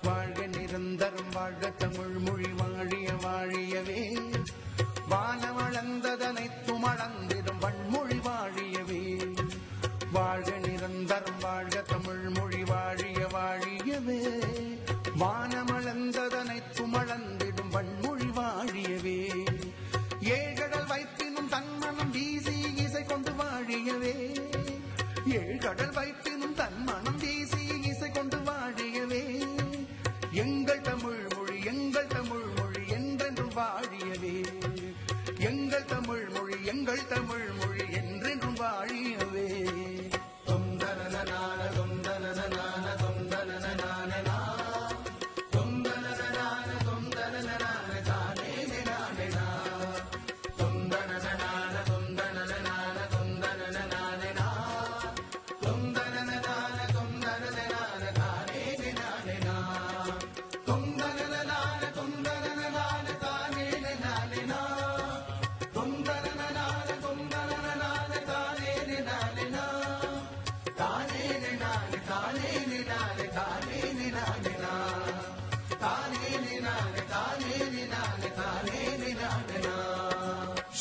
வாழ்க நிரந்தரம் வாழ்க தமிழ் மொழி வாழிய வாழியவே வானவளந்ததனைத்தும் அளந்திடும் வன்மொழி வாழியவே வாழ்க நிரந்தரம் வாழ்க தமிழ் மொழி வாழிய வாழியவே வானமளந்ததனைத்தும் அளந்திடும் வன்மொழி வாழியவே ஏழ்கடல் வைப்பினும் தன்மனம் வீசி இசை கொண்டு வாழியவே ஏழ்கடல் வைப்பினும் தன்மனம் வீசி இசை கொண்டு வாழியவே எங்கள் தமிழ் மொழி என்றென்றும் வாழியவே எங்கள் தமிழ் மொழி என்றென்றும் வாழியவே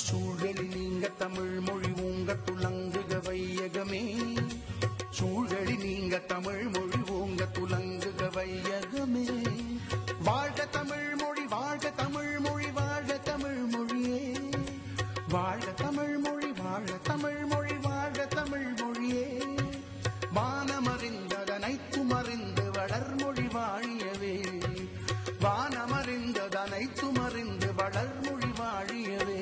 சூழலி நீங்க தமிழ் மொழி ஊங்க துலங்குக வையகமே சூழலி நீங்க தமிழ் மொழி ஊங்க துலங்குக வையகமே வாழ்க தமிழ் மொழி வாழ்க தமிழ் மொழி வாழ்க தமிழ் மொழியே வாழ்க தமிழ் மொழி வாழ்க தமிழ் மொழி வாழ்க தமிழ் மொழியே வானமறிந்ததனைத்தும் அறிந்து வளர்மொழி வாழியவே வானமறிந்ததனைத்தும் அறிந்து வளர்மொழி வாழியவே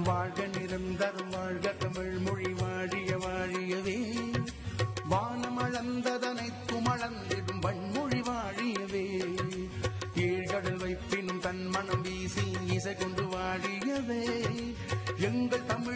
வாழ்க நிரந்தரம் வாழ்க தமிழ் மொழி வாழிய வாழியவே வானமளந்ததனைத்தும் அளந்திடும் வன்மொழி வாழியவே ஏழ்கடல் வைப்பினும் தன் மனம் வீசி இசை கொண்டு வாழியவே எங்கள் தமிழ்